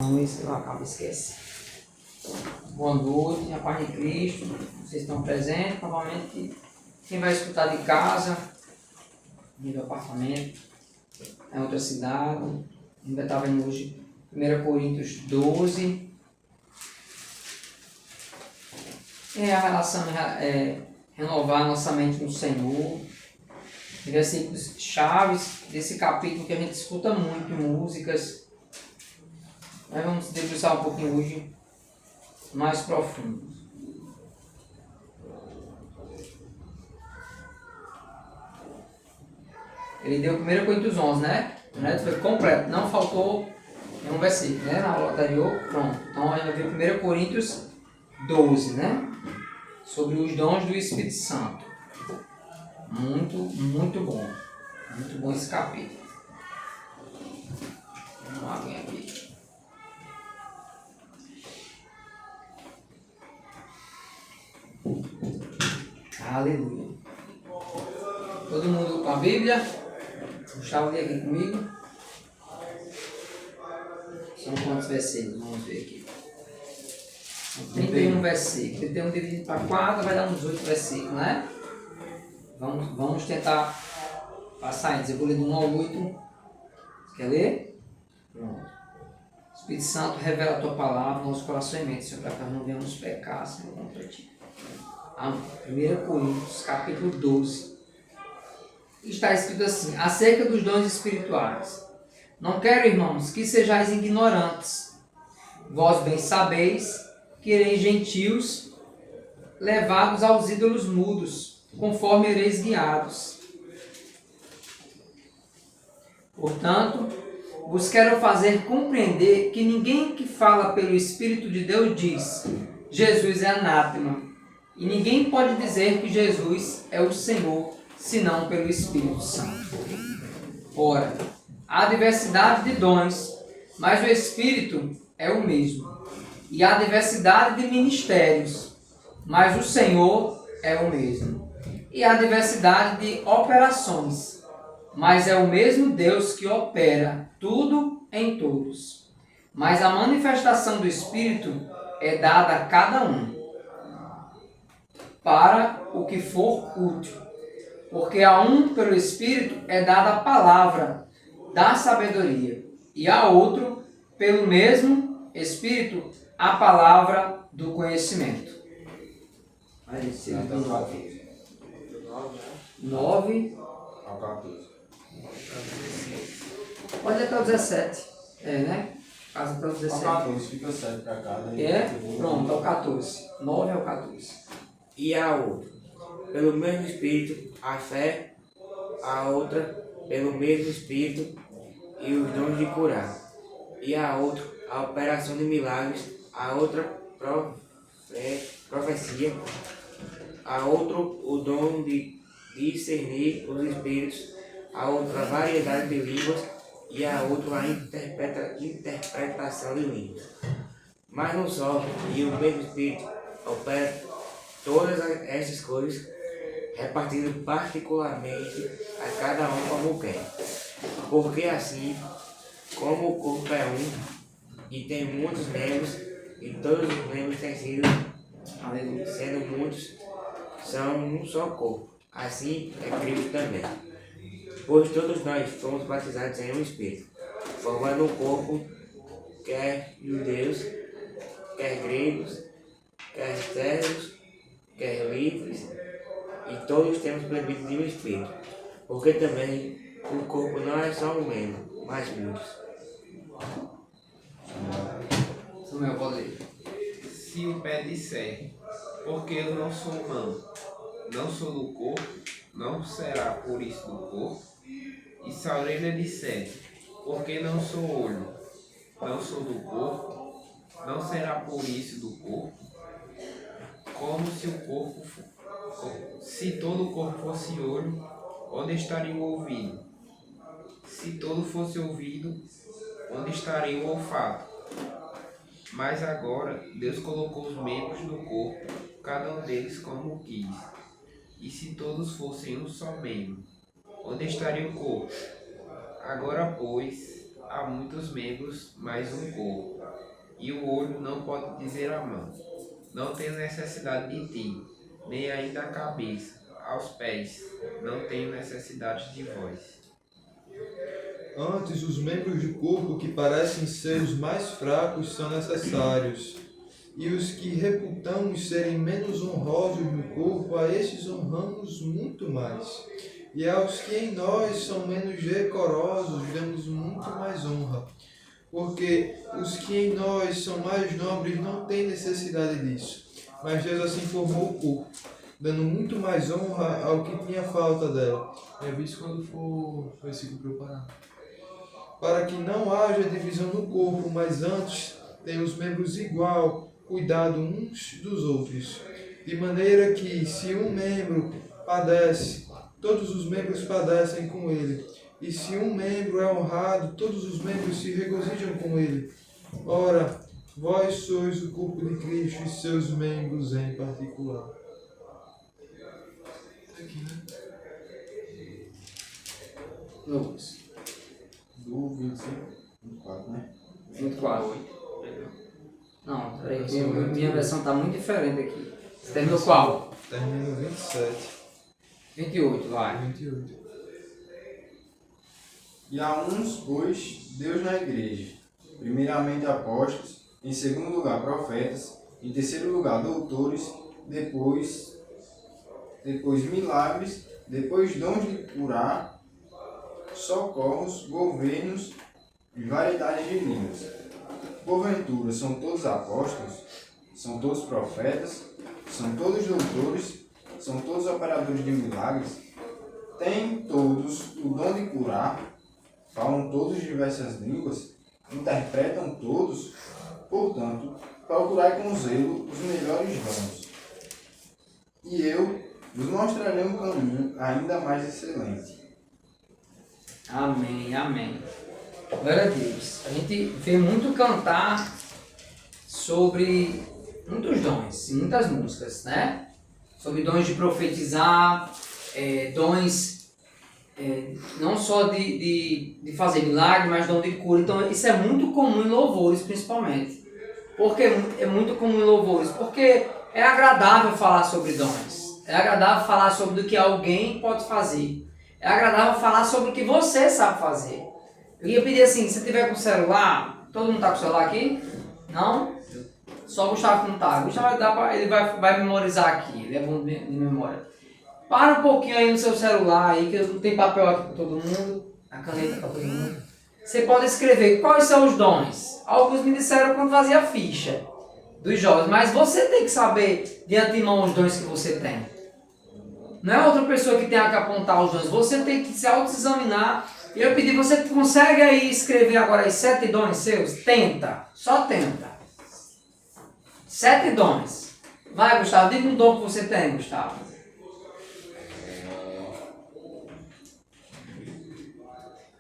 Eu acabo esquece. Boa noite, a paz de Cristo. Vocês estão presentes. Provavelmente quem vai escutar de casa, do apartamento, em outra cidade. Ainda está vendo hoje 1 Coríntios 12. É a relação, renovar nossa mente no Senhor. Versículos chaves desse capítulo que a gente escuta muito em músicas. Nós vamos debruçar um pouquinho hoje mais profundo. Ele deu 1 Coríntios 11, né? Foi completo, não faltou nenhum versículo, né? Na aula anterior, pronto. Então a gente vai ver 1 Coríntios 12, né? Sobre os dons do Espírito Santo. Muito bom. Muito bom esse capítulo. Vamos lá, vem aqui. Aleluia. Todo mundo com a Bíblia? Gustavo, lê aqui comigo. São quantos versículos? Vamos ver aqui. São 31 versículos. 31 dividido para 4 vai dar uns 8 versículos, né? Vamos tentar passar eles. Eu vou ler do 1 ao 8. Quer ler? Pronto. Espírito Santo, revela a tua palavra, nosso coração e mente, Senhor, para que nós não venhamos pecar, Senhor, contra ti. 1 Coríntios, capítulo 12. Está escrito assim: acerca dos dons espirituais. Não quero, irmãos, que sejais ignorantes. Vós bem sabeis que ireis gentios, levados aos ídolos mudos, conforme ireis guiados. Portanto, vos quero fazer compreender que ninguém que fala pelo Espírito de Deus diz: Jesus é anátema. E ninguém pode dizer que Jesus é o Senhor, senão pelo Espírito Santo. Ora, há diversidade de dons, mas o Espírito é o mesmo. E há diversidade de ministérios, mas o Senhor é o mesmo. E há diversidade de operações, mas é o mesmo Deus que opera tudo em todos. Mas a manifestação do Espírito é dada a cada um, para o que for útil. Porque a um, pelo Espírito, é dada a palavra da sabedoria, e a outro, pelo mesmo Espírito, a palavra do conhecimento. Vai descer do 9 ao 14. Pode ir até o 17. Né? Casa até o 17. Ao 14, fica 7 para cada. Pronto, ao 14. 9 ao 14. E a outra, pelo mesmo Espírito, a fé, a outra, pelo mesmo Espírito, e os dons de curar. E a outra, a operação de milagres, a outra, profecia, a outro, o dom de discernir os Espíritos, a outra, a variedade de línguas, e a outra, a interpretação de línguas. Mas não só, e o mesmo Espírito opera todas estas coisas, repartindo particularmente a cada um como quer. Porque assim, como o corpo é um, e tem muitos membros, e todos os membros têm sido, sendo muitos, são um só corpo. Assim é Cristo também. Pois todos nós fomos batizados em um Espírito, formando um corpo, quer judeus, quer gregos, quer servos, quer livres, e todos temos bebido de um Espírito, porque também o corpo não é só um membro, mas muitos. Samuel, pode ler. Se o pé disser, porque eu não sou mão, não sou do corpo, não será por isso do corpo. E se a orelha disser, porque não sou olho, não sou do corpo, não será por isso do corpo. Como se todo o corpo fosse olho, onde estaria o ouvido? Se todo fosse ouvido, onde estaria o olfato? Mas agora Deus colocou os membros do corpo, cada um deles como quis. E se todos fossem um só membro, onde estaria o corpo? Agora, pois, há muitos membros, mas um corpo. E o olho não pode dizer à mão: não tenho necessidade de ti, nem ainda a cabeça, aos pés, não tenho necessidade de vós. Antes, os membros do corpo que parecem ser os mais fracos são necessários, e os que reputamos serem menos honrosos no corpo, a estes honramos muito mais. E aos que em nós são menos decorosos, damos muito mais honra. Porque os que em nós são mais nobres não têm necessidade disso. Mas Deus assim formou o corpo, dando muito mais honra ao que tinha falta dela. É visto quando for o versículo para eu parar. Para que não haja divisão no corpo, mas antes tenham os membros igual cuidado uns dos outros. De maneira que, se um membro padece, todos os membros padecem com ele. E se um membro é honrado, todos os membros se regozijam com ele. Ora, vós sois o corpo de Cristo e seus membros em particular. Aqui, né? Lucas. Do 25, 24, né? 24. Não, peraí, que minha versão está muito diferente aqui. Você terminou qual? Termino 27. 28, vai. 28. E a uns, pois, Deus na igreja, primeiramente apóstolos, em segundo lugar profetas, em terceiro lugar doutores, depois milagres, depois dons de curar, socorros, governos e variedade de línguas. Porventura, são todos apóstolos? São todos profetas? São todos doutores? São todos operadores de milagres? Têm todos o dom de curar? Falam todos diversas línguas? Interpretam todos? Portanto, procurai com zelo os melhores dons. E eu vos mostrarei um caminho ainda mais excelente. Amém, amém. Glória a Deus. A gente vê muito cantar sobre muitos dons, muitas músicas, né? Sobre dons de profetizar, dons não só de fazer milagre, mas dom de cura. Então isso é muito comum em louvores, principalmente. Por que é muito comum em louvores? Porque é agradável falar sobre dons. É agradável falar sobre o que alguém pode fazer. É agradável falar sobre o que você sabe fazer. Eu ia pedir assim, se tiver com celular, todo mundo está com celular aqui? Não? Só o Gustavo que não está. Gustavo ele vai memorizar aqui, ele é bom de memória. Para um pouquinho aí no seu celular, aí, que não tem papel aqui para todo mundo, a caneta para todo mundo. Você pode escrever quais são os dons. Alguns me disseram quando fazia ficha dos jovens, mas você tem que saber de antemão os dons que você tem. Não é outra pessoa que tenha que apontar os dons, você tem que se auto-examinar. E eu pedi, você consegue aí escrever agora aí 7 dons seus? Tenta, só tenta. 7 dons. Vai, Gustavo, diga um dom que você tem, Gustavo.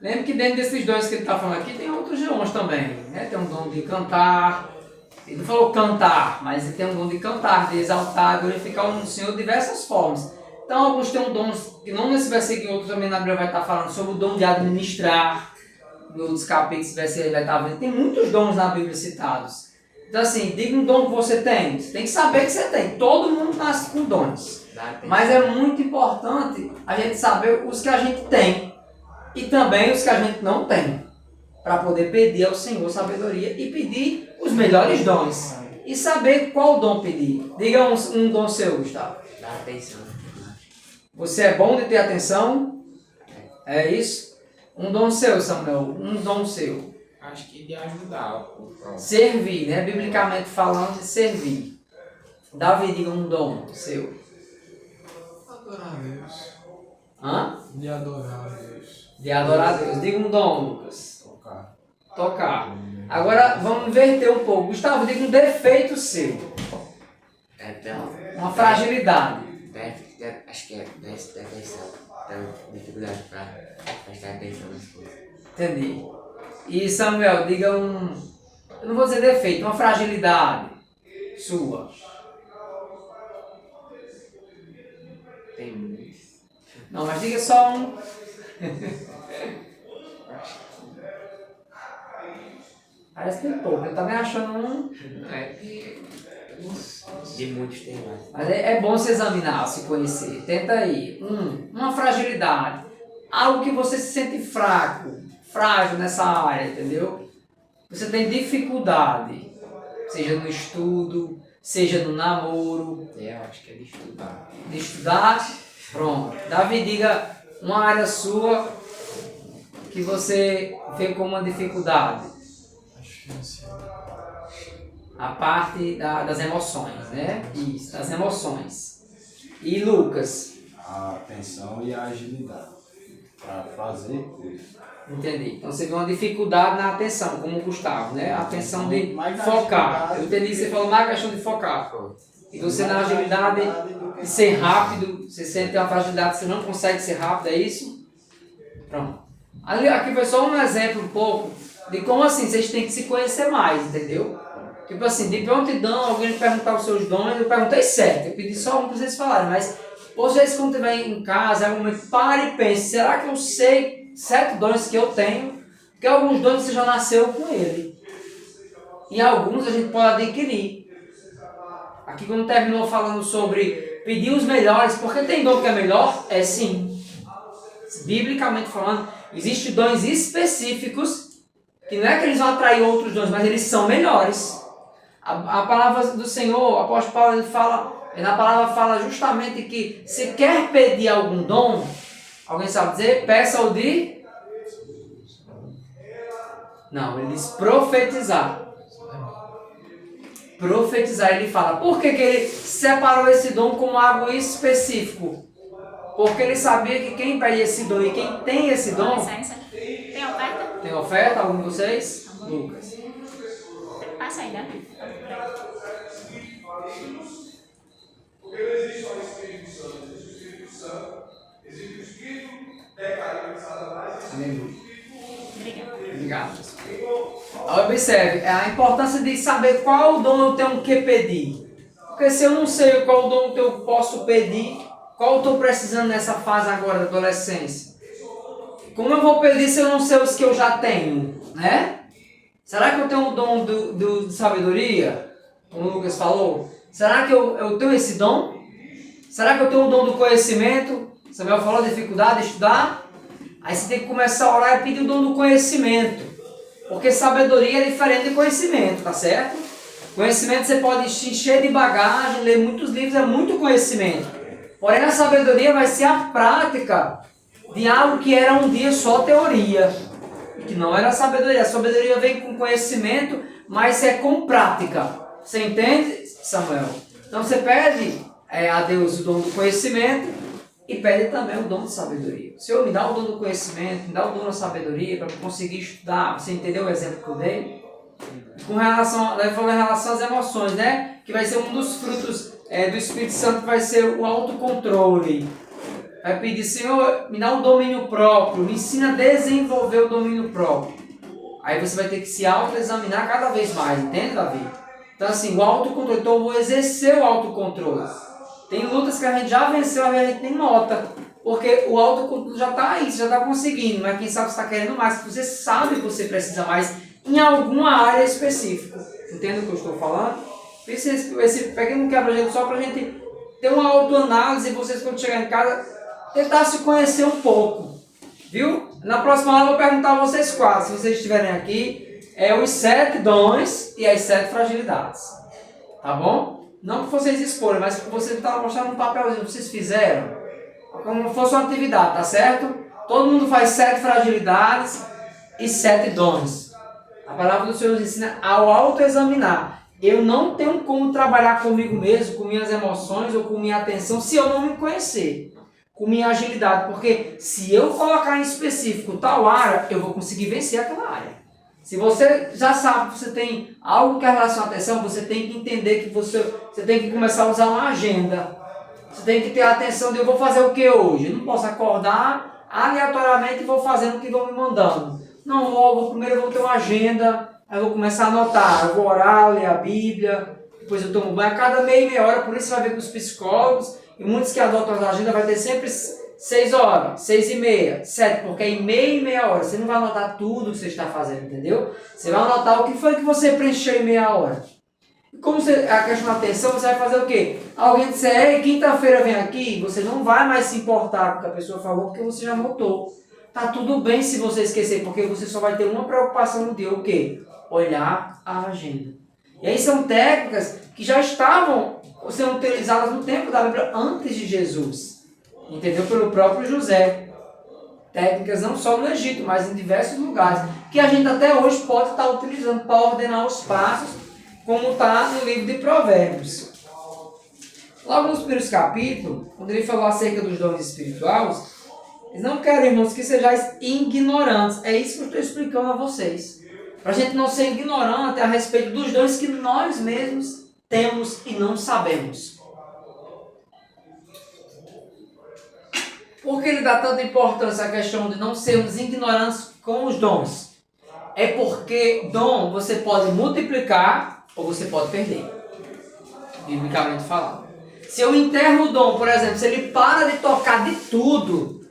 Lembre que dentro desses dons que ele está falando aqui, tem outros dons também. Né? Tem um dom de cantar. Ele não falou cantar, mas ele tem um dom de cantar, de exaltar, glorificar o Senhor de diversas formas. Então, alguns têm um dom, que não nesse versículo, outros também na Bíblia vai estar falando sobre o dom de administrar. Em outros capítulos vai estar vendo. Tem muitos dons na Bíblia citados. Então, assim, diga um dom que você tem. Você tem que saber que você tem. Todo mundo nasce com dons. Mas é muito importante a gente saber os que a gente tem. E também os que a gente não tem. Para poder pedir ao Senhor sabedoria e pedir os melhores dons. E saber qual dom pedir. Diga um dom seu, Gustavo. Dá atenção. Você é bom de ter atenção? É isso? Um dom seu, Samuel. Um dom seu. Acho que de ajudar o próximo. Servir, né? Biblicamente falando, de servir. Davi, diga um dom seu. Adorar a Deus. Hã? De adorar a Deus. De adorar a Deus. Diga um dom, Lucas. Tocar. Tocar. Agora vamos inverter um pouco. Gustavo, diga um defeito seu. Então, Uma fragilidade. acho que é déficit de atenção. Então, dificuldade para prestar atenção nas coisas. Entendi. E Samuel, diga um... Eu não vou dizer defeito, uma fragilidade sua. Tem muitos. Não, mas diga só um. Parece bem pouco. Eu também achando um. De muitos tem mais. Mas é bom se examinar, se conhecer. Tenta aí. Uma fragilidade. Algo que você se sente frágil nessa área, entendeu? Você tem dificuldade. Seja no estudo, seja no namoro. Eu acho que é de estudar. De estudar, pronto. Davi, diga uma área sua que você vê como uma dificuldade. A parte das emoções, né? Isso, das emoções. E Lucas? A atenção e a agilidade para fazer coisas. Entendi. Então você vê uma dificuldade na atenção, como o Gustavo, né? A atenção de Mais na focar. agilidade Eu entendi que você falou mais questão de focar. E você na Mais agilidade do que de ser rápido, você sente uma fragilidade, você não consegue ser rápido, é isso? Pronto. Aqui foi só um exemplo um pouco de como assim vocês têm que se conhecer mais, entendeu? Tipo assim, de prontidão, alguém me perguntar os seus dons, eu perguntei 7, eu pedi só um para vocês falarem, mas vocês quando estiver em casa, é um momento, pare e pense, será que eu sei 7 dons que eu tenho? Porque alguns dons você já nasceu com ele. E alguns a gente pode adquirir. Aqui quando terminou falando sobre pedir os melhores, porque tem dom que é melhor? É sim. Biblicamente falando, existem dons específicos que não é que eles vão atrair outros dons, mas eles são melhores. A palavra do Senhor, o apóstolo Paulo, ele fala, na palavra fala justamente que se quer pedir algum dom, alguém sabe dizer, peça-o de... Não, ele diz profetizar. Profetizar, ele fala. Por que ele separou esse dom como algo específico? Porque ele sabia que quem pede esse dom e quem tem esse dom... Tem oferta? Tem oferta? Algum de vocês? Lucas. Passa aí, né? Porque não existe só o Espírito Santo, existe o Espírito Santo, existe o Espírito decaído de Satanás e existe o Espírito. Obrigado. Observe, a importância de saber qual dom eu tenho que pedir. Porque se eu não sei qual dom eu posso pedir, qual eu estou precisando nessa fase agora da adolescência? Como eu vou pedir se eu não sei os que eu já tenho? Né? Será que eu tenho o dom de sabedoria? Como o Lucas falou? Será que eu tenho esse dom? Será que eu tenho o dom do conhecimento? Samuel falou dificuldade de estudar. Aí você tem que começar a orar e pedir o dom do conhecimento. Porque sabedoria é diferente de conhecimento, tá certo? Conhecimento você pode encher de bagagem, ler muitos livros, é muito conhecimento. Porém a sabedoria vai ser a prática de algo que era um dia só teoria. E que não era sabedoria. A sabedoria vem com conhecimento, mas é com prática. Você entende, Samuel? Então você pede a Deus o dom do conhecimento e pede também o dom de sabedoria. Senhor, me dá o dom do conhecimento, me dá o dom da sabedoria para eu conseguir estudar. Você entendeu o exemplo que eu dei? Com relação, daí falou em relação às emoções, né? Que vai ser um dos frutos do Espírito Santo, vai ser o autocontrole. Vai pedir, Senhor, me dá um domínio próprio, me ensina a desenvolver o domínio próprio. Aí você vai ter que se autoexaminar cada vez mais, entende, Davi? Então assim, o autocontrole, então eu vou exercer o autocontrole. Tem lutas que a gente já venceu, a gente nem nota. Porque o autocontrole já está aí, você já está conseguindo, mas quem sabe você está querendo mais, você sabe que você precisa mais em alguma área específica. Entende o que eu estou falando? Esse pequeno quebra-gelo só para a gente ter uma autoanálise e vocês quando chegarem em casa tentar se conhecer um pouco. Viu? Na próxima aula eu vou perguntar a vocês quatro, se vocês estiverem aqui, os 7 dons e as 7 fragilidades. Tá bom? Não que vocês exporem, mas que vocês estavam mostrando um papelzinho que vocês fizeram. Como fosse uma atividade, tá certo? Todo mundo faz 7 fragilidades e 7 dons. A palavra do Senhor nos ensina ao autoexaminar. Eu não tenho como trabalhar comigo mesmo, com minhas emoções ou com minha atenção, se eu não me conhecer. Com minha agilidade. Porque se eu colocar em específico tal área, eu vou conseguir vencer aquela área. Se você já sabe que você tem algo que é relação à atenção, você tem que entender que você tem que começar a usar uma agenda. Você tem que ter a atenção de eu vou fazer o que hoje? Eu não posso acordar aleatoriamente e vou fazendo o que vão me mandando. Não, primeiro eu vou ter uma agenda, aí eu vou começar a anotar. Eu vou orar, ler a Bíblia, depois eu tomo banho. A cada meia hora, por isso você vai ver que os psicólogos e muitos que adotam a agenda vai ter sempre 6 horas, 6 e meia, 7, porque é em meia hora. Você não vai anotar tudo que você está fazendo, entendeu? Você vai anotar o que foi que você preencheu em meia hora. E como a questão da atenção, você vai fazer o quê? Alguém disser, ei, quinta-feira vem aqui, você não vai mais se importar com o que a pessoa falou, porque você já anotou. Tá tudo bem se você esquecer, porque você só vai ter uma preocupação no dia, o quê? Olhar a agenda. E aí são técnicas que já estavam sendo utilizadas no tempo da Bíblia antes de Jesus. Entendeu? Pelo próprio José. Técnicas não só no Egito, mas em diversos lugares. Que a gente até hoje pode estar utilizando para ordenar os passos, como está no livro de Provérbios. Logo nos primeiros capítulos, quando ele falou acerca dos dons espirituais, eles não querem, irmãos, que sejais ignorantes. É isso que eu estou explicando a vocês. Para a gente não ser ignorante a respeito dos dons que nós mesmos temos e não sabemos. Por que ele dá tanta importância à questão de não sermos ignorantes com os dons? É porque dom você pode multiplicar ou você pode perder. Biblicamente falando. Se eu enterro o dom, por exemplo, se ele para de tocar de tudo,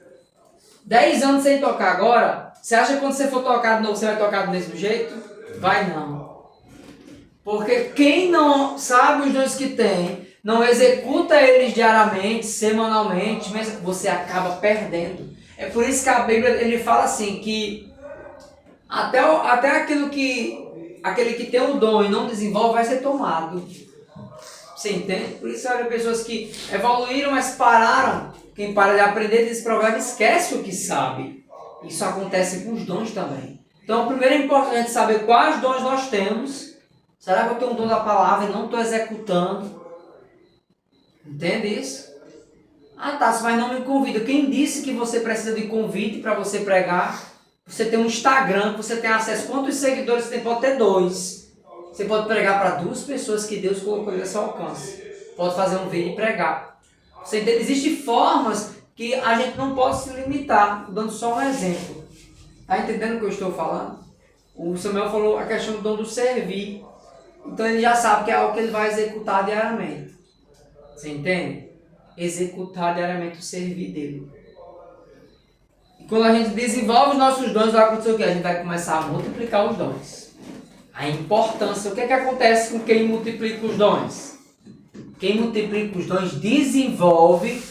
10 anos sem tocar agora, você acha que quando você for tocar de novo, você vai tocar do mesmo jeito? Vai não. Porque quem não sabe os dons que tem, não executa eles diariamente, semanalmente, você acaba perdendo. É por isso que a Bíblia ele fala assim, que até aquele que tem o dom e não desenvolve vai ser tomado. Você entende? Por isso há pessoas que evoluíram, mas pararam. Quem para de aprender desse problema esquece o que sabe. Isso acontece com os dons também. Então, primeiro é importante saber quais dons nós temos. Será que eu tenho um dom da palavra e não estou executando? Entende isso? Ah, tá, mas não me convida. Quem disse que você precisa de convite para você pregar? Você tem um Instagram, você tem acesso. Quantos seguidores você tem? Pode ter 2. Você pode pregar para 2 pessoas que Deus colocou nesse alcance. Pode fazer um vídeo e pregar. Você entende? Existem formas que a gente não pode se limitar. Dando só um exemplo. Está entendendo o que eu estou falando? O Samuel falou a questão do dom do servir. Então ele já sabe que é algo que ele vai executar diariamente. Você entende? Executar diariamente o servir dele. E quando a gente desenvolve os nossos dons, vai acontecer o quê? A gente vai começar a multiplicar os dons. A importância, o que é que acontece com quem multiplica os dons? Quem multiplica os dons desenvolve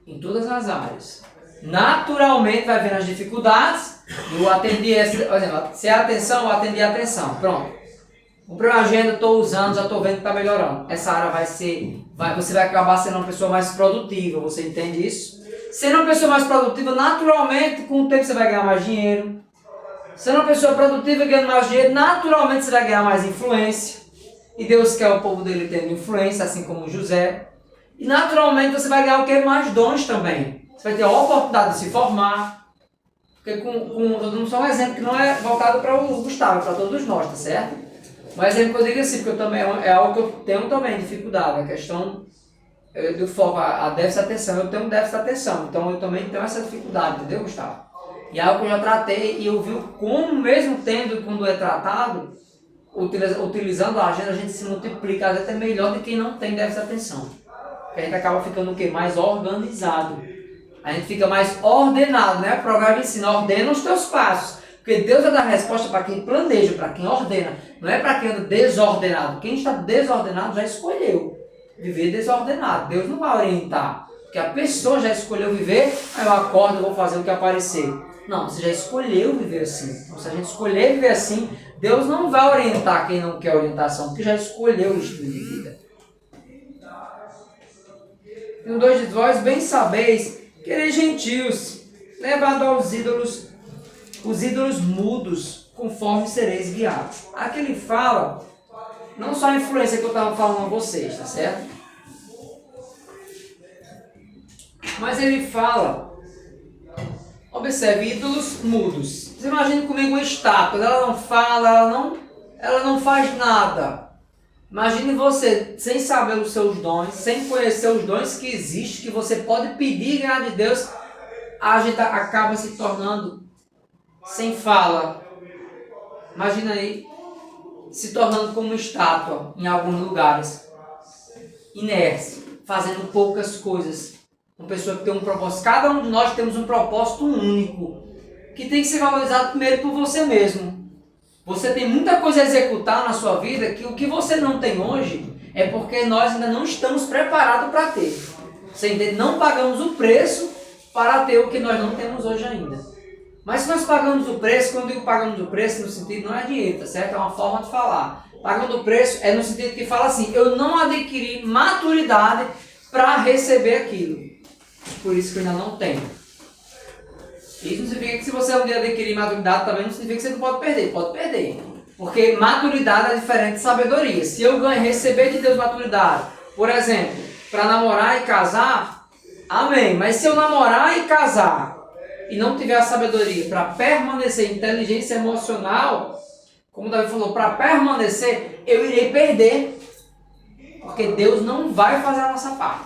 em todas as áreas. Naturalmente vai vendo as dificuldades, eu atendi essa, por exemplo, se é atenção, eu atendi a atenção. Pronto. Comprei uma agenda, estou usando, já estou vendo que está melhorando. Essa área você vai acabar sendo uma pessoa mais produtiva, você entende isso? Sendo uma pessoa mais produtiva, naturalmente, com o tempo você vai ganhar mais dinheiro. Sendo uma pessoa produtiva e ganhando mais dinheiro, naturalmente você vai ganhar mais influência. E Deus quer o povo dele tendo influência, assim como José. E naturalmente você vai ganhar o que? Mais dons também. Você vai ter a oportunidade de se formar. Porque estou dando só um exemplo que não é voltado para o Gustavo, para todos nós, tá certo? Um exemplo que eu digo assim, porque eu também, é algo que eu tenho também dificuldade, a questão do foco, a déficit de atenção. Eu tenho um déficit de atenção, então eu também tenho essa dificuldade, entendeu, Gustavo? E é algo que eu já tratei e eu vi como mesmo tendo, quando é tratado, utilizando a agenda, a gente se multiplica, às vezes até melhor do que quem não tem déficit de atenção. Porque a gente acaba ficando o quê? Mais organizado. A gente fica mais ordenado, né? O programa ensina, ordena os teus passos. Porque Deus vai dar resposta para quem planeja, para quem ordena. Não é para quem anda desordenado. Quem está desordenado já escolheu viver desordenado. Deus não vai orientar. Porque a pessoa já escolheu viver, aí eu acordo e vou fazer o que aparecer. Não, você já escolheu viver assim. Então, se a gente escolher viver assim, Deus não vai orientar quem não quer orientação, porque já escolheu o estilo de vida. E um 2 de vós bem sabeis, quereis gentios, levado aos ídolos, os ídolos mudos, conforme sereis guiados. Aqui ele fala, não só a influência que eu estava falando a vocês, tá certo? Mas ele fala, observe, ídolos mudos. Você imagina comigo uma estátua, ela não fala, ela não faz nada. Imagine você, sem saber os seus dons, sem conhecer os dons que existem, que você pode pedir e ganhar de Deus, a gente acaba se tornando sem fala. Imagina aí, se tornando como uma estátua em alguns lugares, inerte, fazendo poucas coisas. Uma pessoa que tem um propósito. Cada um de nós temos um propósito único, que tem que ser valorizado primeiro por você mesmo. Você tem muita coisa a executar na sua vida que o que você não tem hoje é porque nós ainda não estamos preparados para ter. Você entende? Não pagamos o preço para ter o que nós não temos hoje ainda. Mas se nós pagamos o preço, quando eu digo pagamos o preço, no sentido não é dinheiro, tá certo? É uma forma de falar. Pagando o preço é no sentido que fala assim, eu não adquiri maturidade para receber aquilo. Por isso que eu ainda não tenho. Isso não significa que se você um dia adquirir maturidade também não significa que você não pode perder. Pode perder. Porque maturidade é diferente de sabedoria. Se eu receber de Deus maturidade, por exemplo, para namorar e casar, amém. Mas se eu namorar e casar e não tiver a sabedoria para permanecer, inteligência emocional, como o Davi falou, para permanecer, eu irei perder. Porque Deus não vai fazer a nossa parte.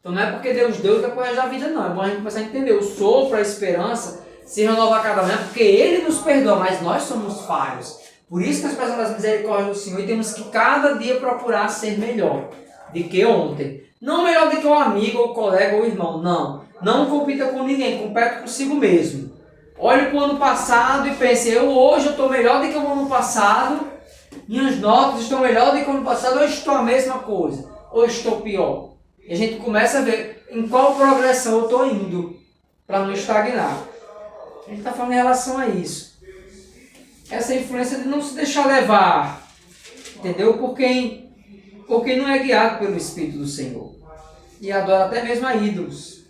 Então não é porque Deus deu depois da vida, não. É bom a gente começar a entender. O sopro, a esperança, se renova cada manhã, porque Ele nos perdoa, mas nós somos falhos. Por isso que nós precisamos das misericórdias do Senhor e temos que cada dia procurar ser melhor do que ontem. Não melhor do que um amigo, ou colega, ou irmão. Não. Não compita com ninguém, compete consigo mesmo. Olhe para o ano passado e pense, hoje eu estou melhor do que o ano passado, minhas notas estão melhor do que o ano passado, ou estou a mesma coisa, ou estou pior. E a gente começa a ver em qual progressão eu estou indo, para não estagnar. A gente está falando em relação a isso. Essa influência de não se deixar levar, entendeu? Por quem não é guiado pelo Espírito do Senhor. E adora até mesmo a ídolos.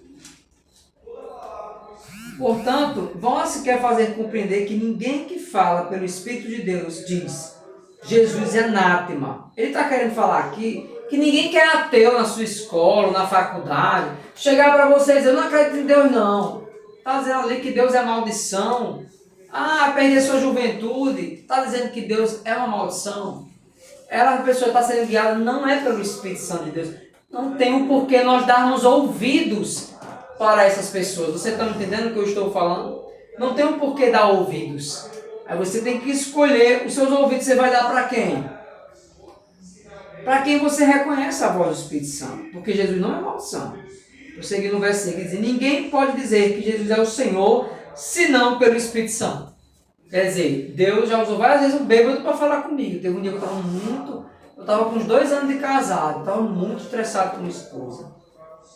Portanto, vós quer fazer compreender que ninguém que fala pelo Espírito de Deus diz Jesus é anátema. Ele está querendo falar aqui que ninguém que é ateu na sua escola, na faculdade, chegar para vocês, eu não acredito em Deus não. Está dizendo ali que Deus é maldição. Perder sua juventude. Está dizendo que Deus é uma maldição. A pessoa está sendo guiada não é pelo Espírito Santo de Deus. Não tem um porquê nós darmos ouvidos para essas pessoas. Você está entendendo o que eu estou falando? Não tem um porquê dar ouvidos. Aí você tem que escolher os seus ouvidos. Você vai dar para quem? Para quem você reconhece a voz do Espírito Santo. Porque Jesus não é maldição. Eu segui no versículo que diz, ninguém pode dizer que Jesus é o Senhor, senão pelo Espírito Santo. Quer dizer, Deus já usou várias vezes um bêbado para falar comigo. Teve um dia que eu estava com uns 2 anos de casado, estava muito estressado com minha esposa.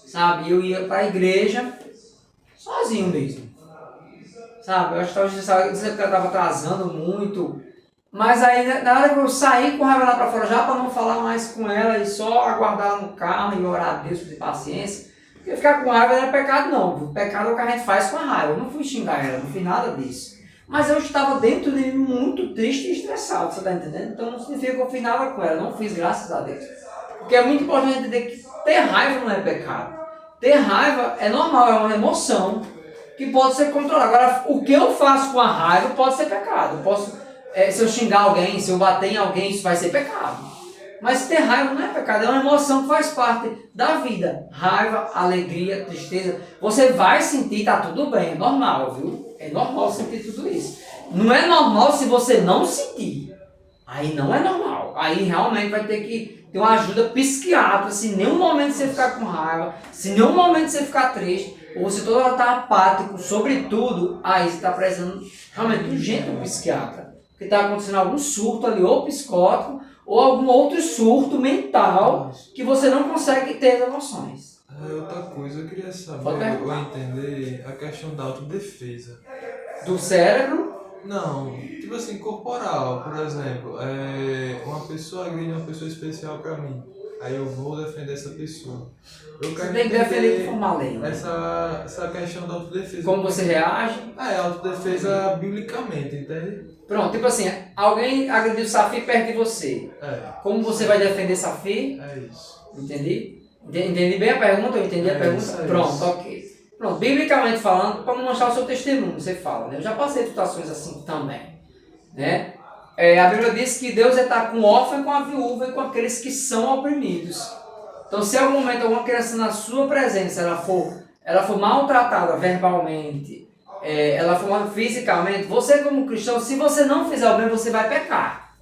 Sabe, eu ia para a igreja sozinho mesmo. Sabe, eu acho que estava dizendo que eu estava atrasando muito. Mas aí, na hora que eu saí com raiva lá para fora, já para não falar mais com ela e só aguardar no carro e orar a Deus, pedir paciência. Porque ficar com raiva não é pecado não. O pecado é o que a gente faz com a raiva. Eu não fui xingar ela, não fiz nada disso. Mas eu estava dentro de mim muito triste e estressado, você está entendendo? Então não significa que eu fiz nada com ela, não fiz, graças a Deus. Porque é muito importante entender que ter raiva não é pecado. Ter raiva é normal, é uma emoção que pode ser controlada. Agora, o que eu faço com a raiva pode ser pecado. Eu posso, se eu xingar alguém, se eu bater em alguém, isso vai ser pecado. Mas ter raiva não é pecado, é uma emoção que faz parte da vida. Raiva, alegria, tristeza. Você vai sentir, tá tudo bem, é normal, viu? É normal sentir tudo isso. Não é normal se você não sentir. Aí não é normal. Aí realmente vai ter que ter uma ajuda psiquiátrica. Se em nenhum momento você ficar com raiva, se em nenhum momento você ficar triste, ou se toda hora está apático, sobretudo, aí você está precisando realmente urgente um psiquiatra. Porque está acontecendo algum surto ali, ou psicótico, ou algum outro surto mental que você não consegue ter as emoções. Outra coisa, eu queria saber ou entender a questão da autodefesa. Do cérebro? Não, tipo assim, corporal, por exemplo. Uma pessoa agride uma pessoa especial pra mim. Aí eu vou defender essa pessoa. Eu quero você tem que defender por uma lei. Essa questão da autodefesa. Como você reage? Autodefesa biblicamente, entende? Pronto, tipo assim, alguém agrediu o Safi perto de você. Como você vai defender Safi? É isso. Entendi? Entendi bem a pergunta? Eu entendi a pergunta? Pronto, ok. Pronto, biblicamente falando, para não mostrar o seu testemunho, você fala, né? Eu já passei situações assim também, né? A Bíblia diz que Deus está com o órfão, com a viúva e com aqueles que são oprimidos. Então, se em algum momento alguma criança na sua presença ela for maltratada verbalmente, ela for fisicamente, você como cristão, se você não fizer o bem, você vai pecar.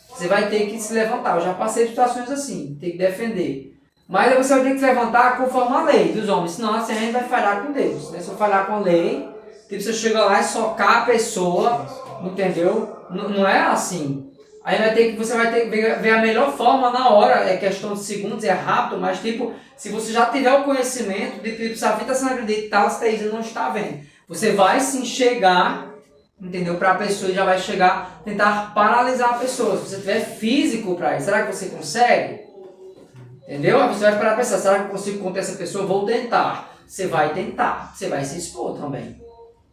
Você vai ter que se levantar. Eu já passei situações assim, tem que defender. Mas aí você vai ter que se levantar conforme a lei dos homens, senão assim a gente vai falhar com Deus. Né? Se eu falhar com a lei, tipo, você chega lá e socar a pessoa, entendeu? Não é assim. Aí você vai ter que ver a melhor forma na hora, é questão de segundos, é rápido, mas tipo, se você já tiver o conhecimento de que a vida está sendo acreditada, você não está vendo. Você vai sim chegar, entendeu? Para a pessoa e já vai chegar, tentar paralisar a pessoa. Se você tiver físico para isso, será que você consegue? Entendeu? Aí você vai parar para pensar, será que eu consigo conter essa pessoa? Vou tentar. Você vai tentar, você vai se expor também.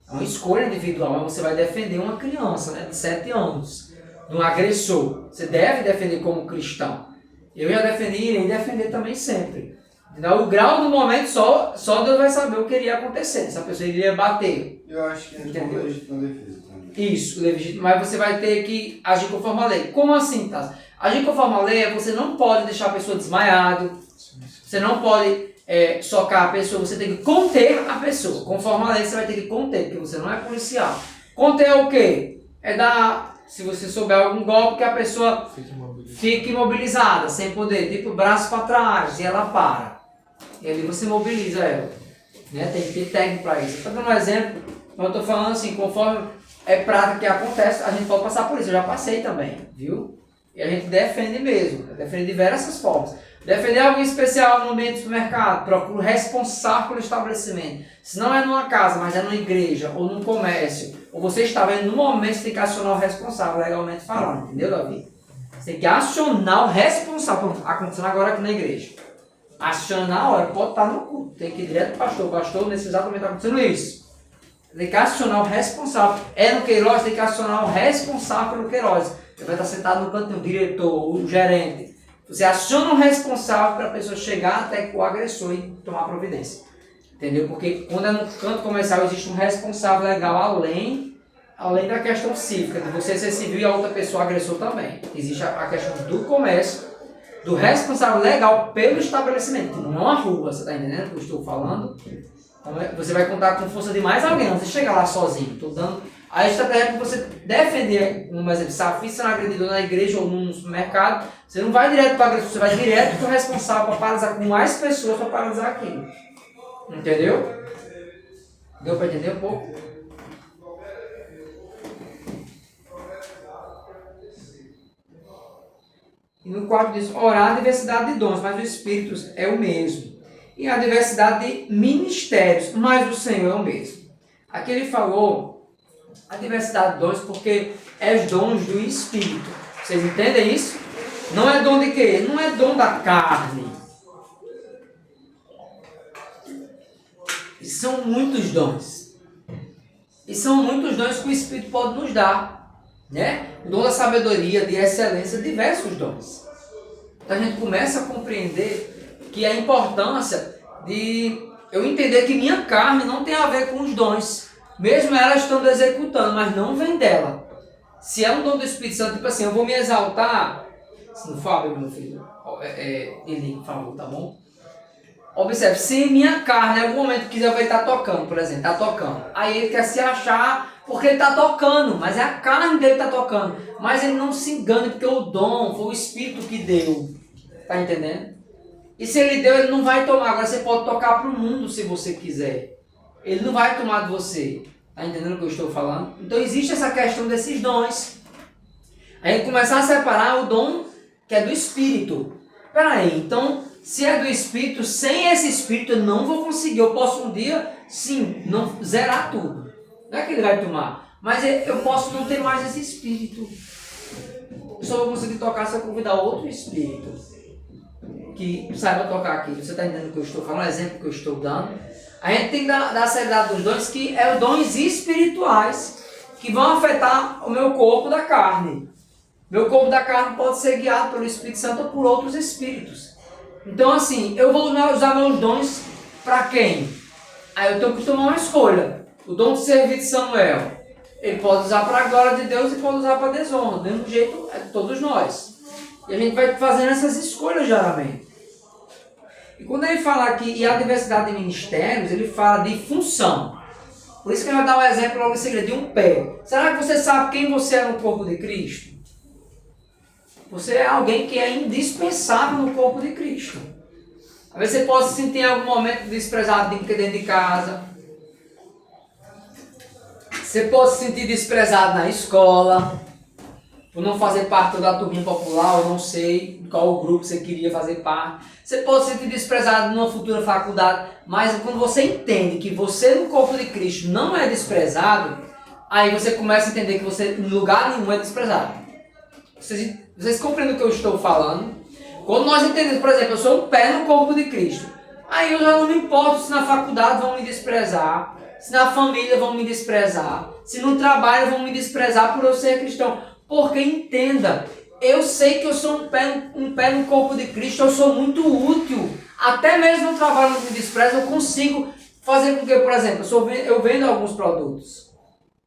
É uma escolha individual, mas você vai defender uma criança, né, de 7 anos. De um agressor. Você deve defender como cristão. Eu já defendi e irei defender também sempre. O grau do momento só Deus vai saber o que iria acontecer. Se a pessoa iria bater. Eu acho que é uma legítima defesa também. Isso, legítimo. Mas você vai ter que agir conforme a lei. Como assim, tá? Agir conforme a lei é você não pode deixar a pessoa desmaiada. Você não pode socar a pessoa. Você tem que conter a pessoa. Conforme a lei você vai ter que conter, porque você não é policial. Conter é o quê? É dar... Se você souber algum golpe que a pessoa fique imobilizada, sem poder, tipo o braço para trás e ela para. E ali você mobiliza ela. Né? Tem que ter técnico para isso. Estou dando um exemplo, eu estou falando assim, conforme é prática que acontece, a gente pode passar por isso. Eu já passei também, viu? E a gente defende mesmo, defende de diversas formas. Defender alguém especial no ambiente do supermercado, procura o responsável pelo estabelecimento. Se não é numa casa, mas é numa igreja ou num comércio, ou você está vendo no momento, você tem que acionar o responsável, legalmente falando, entendeu, Davi? Você tem que acionar o responsável. Pronto, acontecendo agora aqui na igreja. Aciona na hora, pode estar no culto, tem que ir direto para o pastor, nesse exato momento está acontecendo isso. Tem que acionar o responsável. É no Queiroz, tem que acionar o responsável pelo Queiroz. Você vai estar sentado no canto, o diretor, o gerente. Você aciona o responsável para a pessoa chegar até o agressor e tomar providência. Entendeu? Porque quando é no canto comercial existe um responsável legal além da questão cívica, de você ser civil e a outra pessoa agressor também. Existe a questão do comércio, do responsável legal pelo estabelecimento, não a rua, você está entendendo o que eu estou falando? Então, você vai contar com força de mais alguém, não você chega lá sozinho. Estou dando a estratégia para você defender, um exemplo, se a filha sendo agredida na igreja ou no supermercado, você não vai direto para a agressão, você vai direto para o responsável para paralisar com mais pessoas para paralisar aquilo. Entendeu? Deu para entender um pouco? E no quarto diz, orar a diversidade de dons, mas o Espírito é o mesmo. E a diversidade de ministérios, mas o Senhor é o mesmo. Aqui ele falou a diversidade de dons porque é os dons do Espírito. Vocês entendem isso? Não é dom de quê? Não é dom da carne. E são muitos dons. E são muitos dons que o Espírito pode nos dar. Né? O dom da sabedoria, de excelência, diversos dons. Então a gente começa a compreender que a importância de eu entender que minha carne não tem a ver com os dons. Mesmo ela estando executando, mas não vem dela. Se é um dom do Espírito Santo, tipo assim, eu vou me exaltar. Se não Fábio, meu filho, ele, por favor, tá bom? Observe, se minha carne em algum momento quiser ver ele tá tocando, por exemplo, tá tocando. Aí ele quer se achar porque ele tá tocando, mas é a carne dele que tá tocando. Mas ele não se engane porque o dom foi o Espírito que deu. Tá entendendo? E se ele deu, ele não vai tomar. Agora você pode tocar para o mundo se você quiser. Ele não vai tomar de você. Tá entendendo o que eu estou falando? Então existe essa questão desses dons. A gente começar a separar o dom que é do Espírito. Peraí, então, se é do Espírito, sem esse Espírito eu não vou conseguir. Eu posso um dia, sim, não zerar tudo. Não é que ele vai tomar. Mas eu posso não ter mais esse Espírito. Eu só vou conseguir tocar se eu convidar outro Espírito que saiba tocar aqui. Você está entendendo o que eu estou falando? O exemplo que eu estou dando. A gente tem que dar a seriedade dos dons, que é os dons espirituais que vão afetar o meu corpo da carne. Meu corpo da carne pode ser guiado pelo Espírito Santo ou por outros espíritos. Então assim, eu vou usar meus dons para quem? Aí eu tenho que tomar uma escolha. O dom de servir de Samuel, ele pode usar para a glória de Deus e pode usar para a desonra. Do mesmo jeito, é de todos nós. E a gente vai fazendo essas escolhas diariamente. E quando ele fala aqui, e a diversidade de ministérios, ele fala de função. Por isso que ele vai dar um exemplo logo em seguida, de um pé. Será que você sabe quem você é no corpo de Cristo? Você é alguém que é indispensável no corpo de Cristo. Às vezes você pode se sentir em algum momento desprezado dentro de casa. Você pode se sentir desprezado na escola, por não fazer parte da turminha popular, ou não sei qual o grupo você queria fazer parte. Você pode se sentir desprezado numa futura faculdade, mas quando você entende que você no corpo de Cristo não é desprezado, aí você começa a entender que você em lugar nenhum é desprezado. Vocês compreendem o que eu estou falando? Quando nós entendemos, por exemplo, eu sou um pé no corpo de Cristo, aí eu já não me importo se na faculdade vão me desprezar, se na família vão me desprezar, se no trabalho vão me desprezar por eu ser cristão. Porque entenda, eu sei que eu sou um pé no corpo de Cristo, eu sou muito útil. Até mesmo no trabalho que me despreza, eu consigo fazer com que, por exemplo, eu vendo alguns produtos.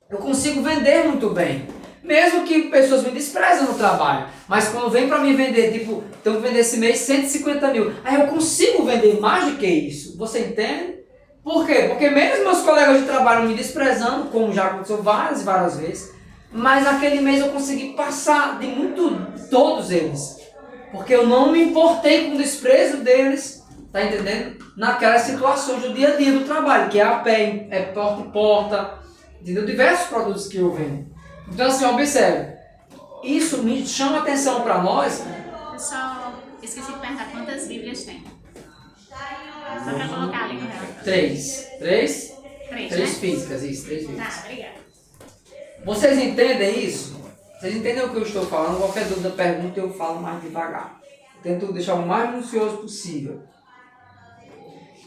Eu consigo vender muito bem. Mesmo que pessoas me desprezem no trabalho. Mas quando vem para mim vender, tipo, tenho que vender esse mês 150 mil. Aí eu consigo vender mais do que isso. Você entende? Por quê? Porque mesmo meus colegas de trabalho me desprezando, como já aconteceu várias e várias vezes, mas naquele mês eu consegui passar de todos eles. Porque eu não me importei com o desprezo deles, tá entendendo? Naquelas situações do dia a dia do trabalho, que é a pé, é porta em porta, entendeu? Diversos produtos que eu vendo. Então assim, observe, isso me chama atenção para nós. Eu só esqueci de perguntar quantas Bíblias tem. Só para colocar ali no relatório. Três, né? físicas, isso, 3 físicas. Tá, obrigada. Vocês entendem isso? Vocês entendem o que eu estou falando? Qualquer dúvida, pergunta, eu falo mais devagar. Tento deixar o mais minucioso possível.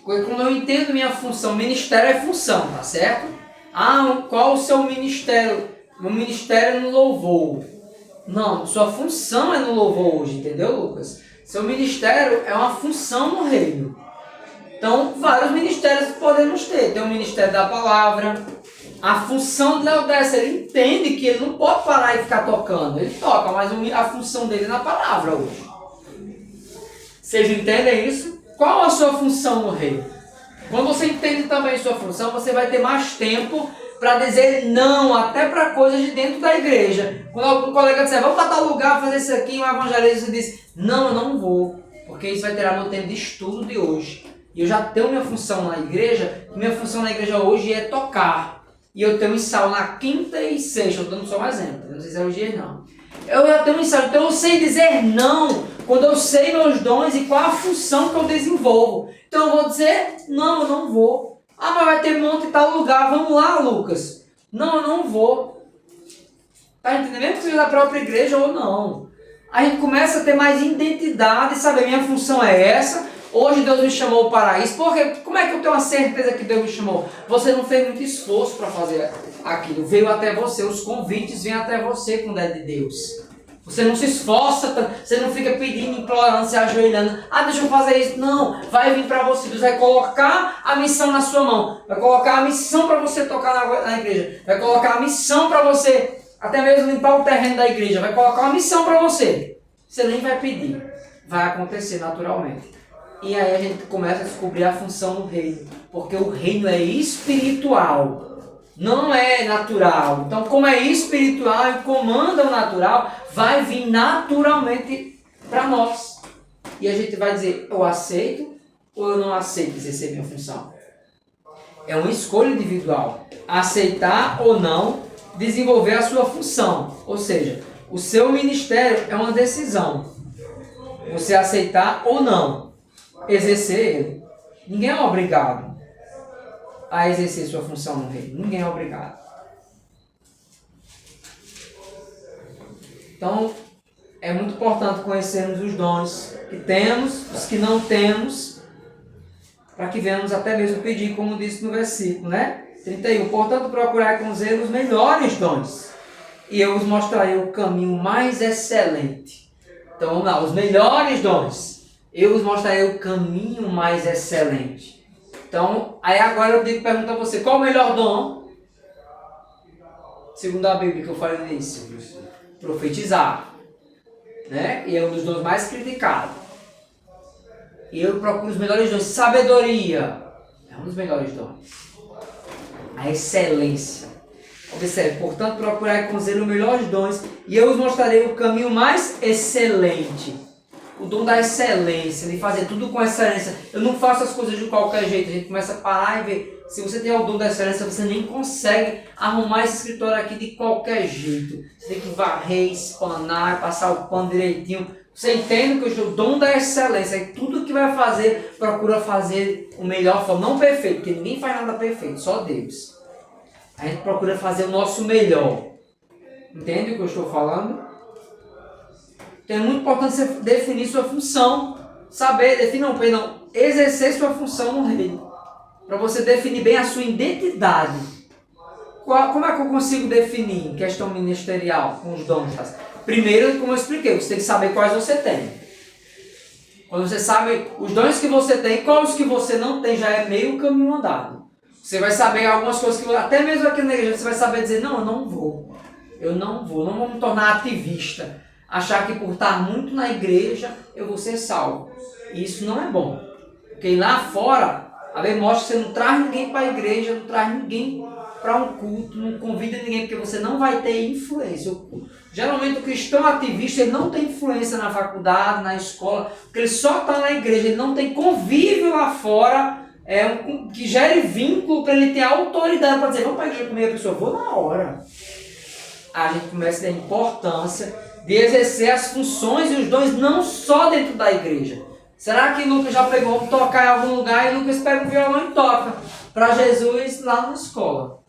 Quando eu entendo minha função, ministério é função, tá certo? Ah, qual o seu ministério? Meu ministério é no louvor. Não, sua função é no louvor hoje, entendeu, Lucas? Seu ministério é uma função no reino. Então, vários ministérios podemos ter. Tem o ministério da palavra. A função de Laodiceia, ele entende que ele não pode parar e ficar tocando. Ele toca, mas a função dele é na palavra hoje. Vocês entendem isso? Qual a sua função no reino? Quando você entende também a sua função, você vai ter mais tempo para dizer não, até para coisas de dentro da igreja. Quando algum colega disser, vamos para tal lugar fazer isso aqui, um evangelista, você diz, não, eu não vou, porque isso vai tirar meu tempo de estudo de hoje. E eu já tenho minha função na igreja, e minha função na igreja hoje é tocar. E eu tenho ensaio na quinta e sexta, eu estou dando só um exemplo, não sei se é os dias não. Eu já tenho ensaio, então eu sei dizer não, quando eu sei meus dons e qual a função que eu desenvolvo. Então eu vou dizer, não, eu não vou. Ah, mas vai ter monte em tal lugar, vamos lá, Lucas. Não, eu não vou. Tá entendendo? Mesmo que seja da própria igreja ou não. A gente começa a ter mais identidade, sabe? Minha função é essa. Hoje Deus me chamou para isso. Porque como é que eu tenho a certeza que Deus me chamou? Você não fez muito esforço para fazer aquilo. Veio até você, os convites vêm até você quando é de Deus. Você não se esforça, você não fica pedindo, implorando, se ajoelhando. Ah, deixa eu fazer isso. Não, vai vir para você. Deus vai colocar a missão na sua mão. Vai colocar a missão para você tocar na igreja. Vai colocar a missão para você, até mesmo limpar o terreno da igreja. Vai colocar uma missão para você. Você nem vai pedir. Vai acontecer naturalmente. E aí a gente começa a descobrir a função do reino. Porque o reino é espiritual. Não é natural. Então, como é espiritual e comanda o natural, vai vir naturalmente para nós. E a gente vai dizer, eu aceito ou eu não aceito exercer minha função. É uma escolha individual. Aceitar ou não desenvolver a sua função. Ou seja, o seu ministério é uma decisão. Você aceitar ou não exercer ele. Ninguém é obrigado a exercer sua função no reino. Ninguém é obrigado. Então, é muito importante conhecermos os dons que temos, os que não temos, para que venhamos até mesmo pedir, como disse no versículo, né? 31. Portanto, procurai com zelo os melhores dons, e eu vos mostrarei o caminho mais excelente. Então, vamos lá, os melhores dons. Eu vos mostrarei o caminho mais excelente. Então, aí agora eu pergunto a você, qual o melhor dom? Segundo a Bíblia que eu falei no início. Profetizar. Né? E é um dos dons mais criticados. E eu procuro os melhores dons. Sabedoria. É um dos melhores dons. A excelência. Observe, portanto, procurai com zelo os melhores dons, e eu vos mostrarei o caminho mais excelente. o dom da excelência, de fazer tudo com excelência. Eu não faço as coisas de qualquer jeito. A gente começa a parar e ver. Se você tem o dom da excelência, você nem consegue arrumar esse escritório aqui de qualquer jeito. Você tem que varrer, espanar, passar o pano direitinho. Você entende que o dom da excelência é tudo que vai fazer, procura fazer o melhor forma. Não perfeito, porque ninguém faz nada perfeito, só Deus. A gente procura fazer o nosso melhor. Entende o que eu estou falando? Então é muito importante você definir sua função. Exercer sua função no reino. Para você definir bem a sua identidade. Como é que eu consigo definir em questão ministerial com os dons? Primeiro, como eu expliquei, você tem que saber quais você tem. Quando você sabe os dons que você tem, quais que você não tem, já é meio caminho andado. Você vai saber algumas coisas que, até mesmo aqui na igreja, você vai saber dizer, não, eu não vou, não vou me tornar ativista. Achar que por estar muito na igreja, eu vou ser salvo. E isso não é bom. Porque lá fora, a Bíblia mostra que você não traz ninguém para a igreja, não traz ninguém para um culto, não convida ninguém, porque você não vai ter influência. Geralmente o cristão ativista, ele não tem influência na faculdade, na escola, porque ele só está na igreja, ele não tem convívio lá fora, que gere vínculo para ele ter autoridade para dizer, vamos para a igreja comigo, a pessoa, vou na hora. A gente começa a ter importância de exercer as funções e os dons não só dentro da igreja. Será que Lucas já pegou tocar em algum lugar e Lucas pega um violão e toca para Jesus lá na escola?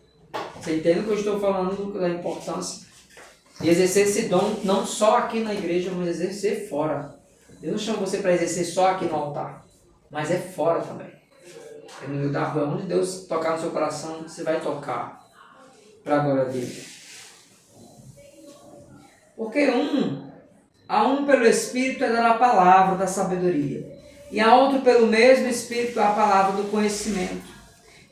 Você entende o que eu estou falando da importância de exercer esse dom não só aqui na igreja, mas exercer fora. Deus não chama você para exercer só aqui no altar, mas é fora também. É no meio da rua, onde Deus tocar no seu coração, você vai tocar para a glória dele. Porque a um pelo Espírito é dar a palavra da sabedoria, e a outro pelo mesmo Espírito a palavra do conhecimento,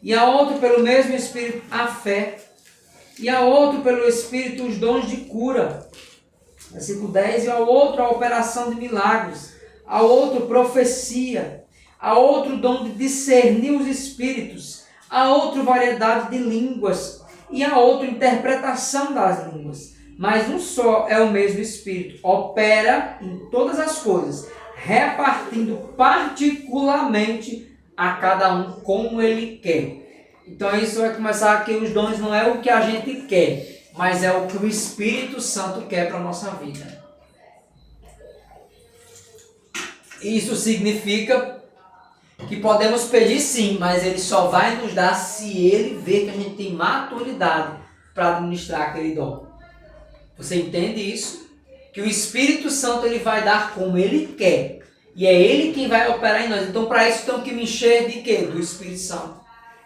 e a outro pelo mesmo Espírito a fé, e a outro pelo Espírito os dons de cura. Versículo 10, e ao outro a operação de milagres, a outro profecia, a outro dom de discernir os espíritos, a outro variedade de línguas, e a outro interpretação das línguas. Mas um só é o mesmo Espírito, opera em todas as coisas, repartindo particularmente a cada um como ele quer. Então isso vai começar que os dons não é o que a gente quer, mas é o que o Espírito Santo quer para a nossa vida. Isso significa que podemos pedir sim, mas ele só vai nos dar se ele ver que a gente tem maturidade para administrar aquele dom. Você entende isso? Que o Espírito Santo ele vai dar como ele quer. E é ele quem vai operar em nós. Então, para isso, temos que me encher de quê? Do Espírito Santo.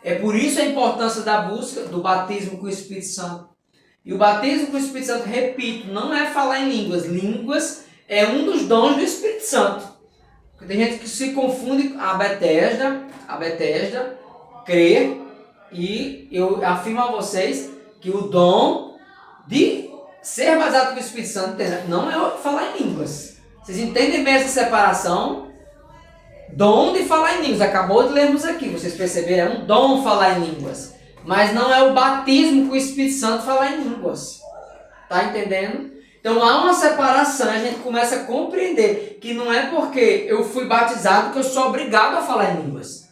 É por isso a importância da busca do batismo com o Espírito Santo. E o batismo com o Espírito Santo, repito, não é falar em línguas. Línguas é um dos dons do Espírito Santo. Porque tem gente que se confunde a Betesda, crer, e eu afirmo a vocês que o dom de ser batizado com o Espírito Santo não é falar em línguas. Vocês entendem bem essa separação? Dom de falar em línguas. Acabou de lermos aqui. Vocês perceberam? É um dom falar em línguas. Mas não é o batismo com o Espírito Santo falar em línguas. Tá entendendo? Então há uma separação. A gente começa a compreender que não é porque eu fui batizado que eu sou obrigado a falar em línguas.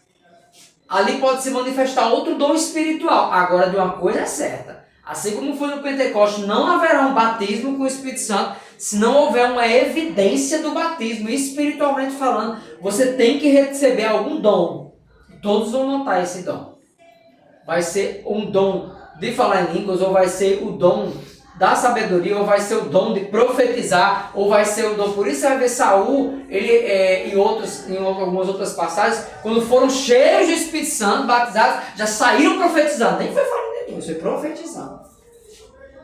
Ali pode se manifestar outro dom espiritual. Agora, de uma coisa é certa. Assim como foi no Pentecostes, não haverá um batismo com o Espírito Santo se não houver uma evidência do batismo. Espiritualmente falando, você tem que receber algum dom. Todos vão notar esse dom. Vai ser um dom de falar em línguas, ou vai ser o dom da sabedoria, ou vai ser o dom de profetizar, ou vai ser o dom... Por isso você vai ver Saul, em algumas outras passagens, quando foram cheios de Espírito Santo, batizados, já saíram profetizando. Nem foi falando de línguas, foi profetizando.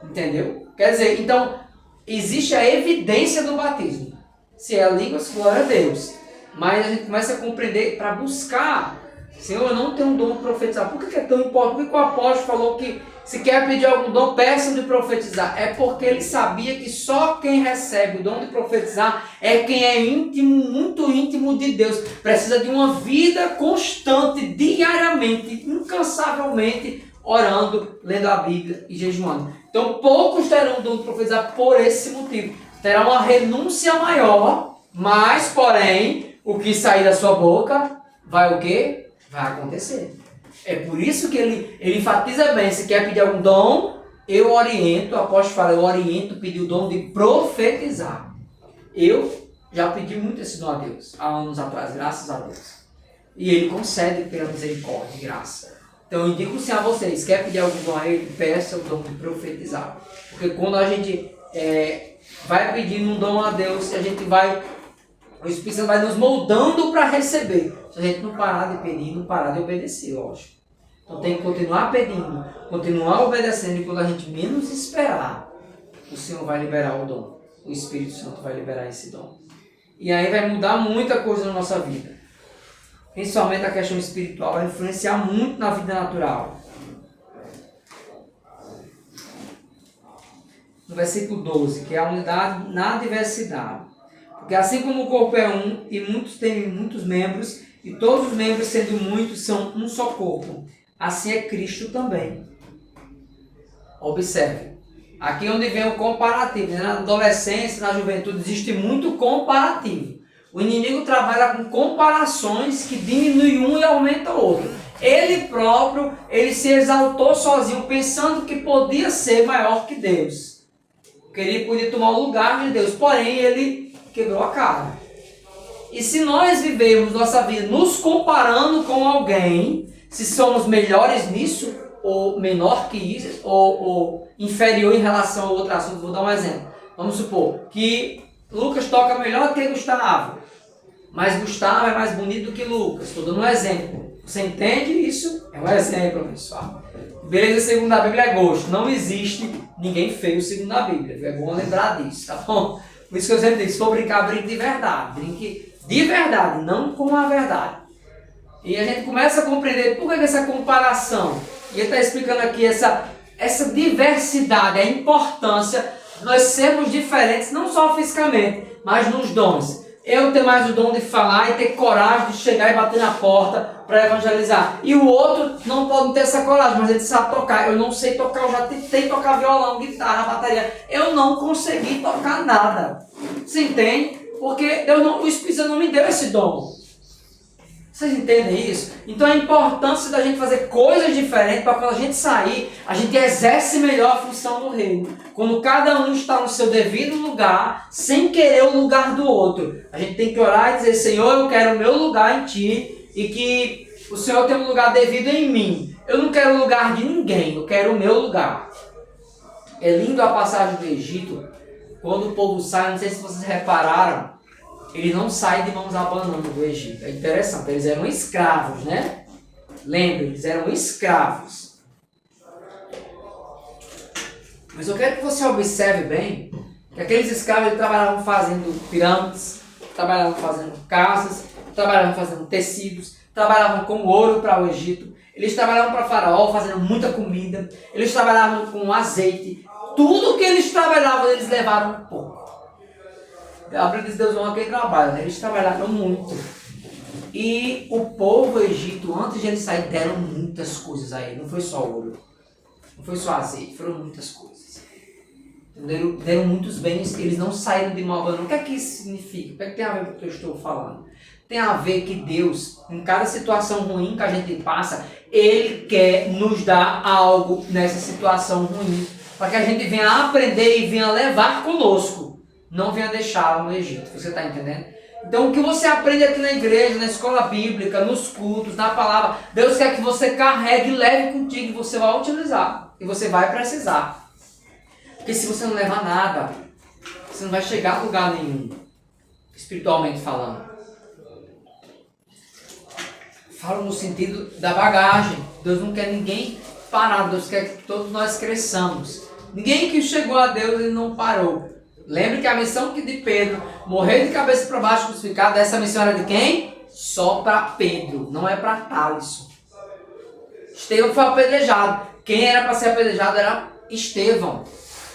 Entendeu? Quer dizer, então, existe a evidência do batismo. Se é línguas, glória a Deus. Mas a gente começa a compreender para buscar. Senhor, eu não tenho um dom de profetizar. Por que é tão importante? Por que o apóstolo falou que se quer pedir algum dom, peça de profetizar? É porque ele sabia que só quem recebe o dom de profetizar é quem é íntimo, muito íntimo de Deus. Precisa de uma vida constante, diariamente, incansavelmente, orando, lendo a Bíblia e jejuando. Então poucos terão o dom de profetizar por esse motivo. Terá uma renúncia maior Mas, porém, o que sair da sua boca vai o quê? Vai acontecer. É por isso que ele enfatiza bem. Se quer pedir algum dom, eu oriento, o apóstolo fala, eu oriento pedir o dom de profetizar. Eu já pedi muito esse dom a Deus, há anos atrás, graças a Deus. E Ele concede pela misericórdia e graça. Então eu indico sim a vocês, quer pedir algum dom a Ele, peça o dom de profetizar. Porque quando a gente vai pedindo um dom a Deus, a gente vai, o Espírito Santo vai nos moldando para receber. Se a gente não parar de pedir, não parar de obedecer, lógico. Então tem que continuar pedindo, continuar obedecendo, e quando a gente menos esperar, o Senhor vai liberar o dom. O Espírito Santo vai liberar esse dom. E aí vai mudar muita coisa na nossa vida. Principalmente a questão espiritual vai influenciar muito na vida natural. No versículo 12, que é a unidade na diversidade. Porque assim como o corpo é um, e muitos têm muitos membros, e todos os membros, sendo muitos, são um só corpo, assim é Cristo também. Observe. Aqui é onde vem o comparativo. Na adolescência, na juventude, existe muito comparativo. O inimigo trabalha com comparações que diminuem um e aumenta o outro. Ele próprio, ele se exaltou sozinho, pensando que podia ser maior que Deus. Que ele podia tomar o lugar de Deus. Porém, ele quebrou a cara. E se nós vivemos nossa vida nos comparando com alguém, se somos melhores nisso, ou menor que isso, ou inferior em relação a outro assunto, vou dar um exemplo. Vamos supor que Lucas toca melhor que Gustavo, mas Gustavo é mais bonito do que Lucas. Estou dando um exemplo. Você entende isso? É um exemplo, pessoal. Beleza, segundo a Bíblia é gosto. Não existe ninguém feio segundo a Bíblia. É bom lembrar disso, tá bom? Por isso que eu sempre digo, se for brincar, brinque de verdade. Brinque de verdade, não com a verdade. E a gente começa a compreender por que essa comparação. E ele está explicando aqui essa diversidade, a importância de nós sermos diferentes, não só fisicamente, mas nos dons. Eu ter mais o dom de falar e ter coragem de chegar e bater na porta para evangelizar. E o outro não pode ter essa coragem, mas ele sabe tocar. Eu não sei tocar, eu já tentei tocar violão, guitarra, bateria. Eu não consegui tocar nada. Você entende? Porque o Espírito Santo não me deu esse dom. Vocês entendem isso? Então a importância da gente fazer coisas diferentes para quando a gente sair, a gente exerce melhor a função do reino. Quando cada um está no seu devido lugar, sem querer o lugar do outro. A gente tem que orar e dizer, Senhor, eu quero o meu lugar em Ti e que o Senhor tem um lugar devido em mim. Eu não quero o lugar de ninguém, eu quero o meu lugar. É lindo a passagem do Egito, quando o povo sai, não sei se vocês repararam, ele não sai de mãos abanando do Egito. É interessante, eles eram escravos, né? Lembre, eles eram escravos. Mas eu quero que você observe bem que aqueles escravos eles trabalhavam fazendo pirâmides, trabalhavam fazendo casas, trabalhavam fazendo tecidos, trabalhavam com ouro para o Egito, eles trabalhavam para Faraó fazendo muita comida, eles trabalhavam com azeite. Tudo que eles trabalhavam, eles levaram um pouco. A Bíblia diz Deus honra quem trabalha, né? Eles trabalharam muito. E o povo egito, antes de eles saírem, deram muitas coisas a ele. Não foi só ouro, não foi só azeite, foram muitas coisas. Deram muitos bens, eles não saíram de mão abanando. O que é que isso significa? O que é que tem a ver com o que eu estou falando? Tem a ver que Deus, em cada situação ruim que a gente passa, Ele quer nos dar algo nessa situação ruim, para que a gente venha aprender e venha levar conosco. Não venha deixá-la no Egito. Você está entendendo? Então o que você aprende aqui na igreja, na escola bíblica, nos cultos, na palavra, Deus quer que você carregue e leve contigo, e você vai utilizar. E você vai precisar. Porque se você não levar nada, você não vai chegar a lugar nenhum. Espiritualmente falando. Falo no sentido da bagagem. Deus não quer ninguém parado. Deus quer que todos nós cresçamos. Ninguém que chegou a Deus ele não parou. Lembre que a missão de Pedro, morrer de cabeça para baixo crucificado, essa missão era de quem? Só para Pedro, não é para Thaleson. Estevão foi apedrejado. Quem era para ser apedrejado era Estevão.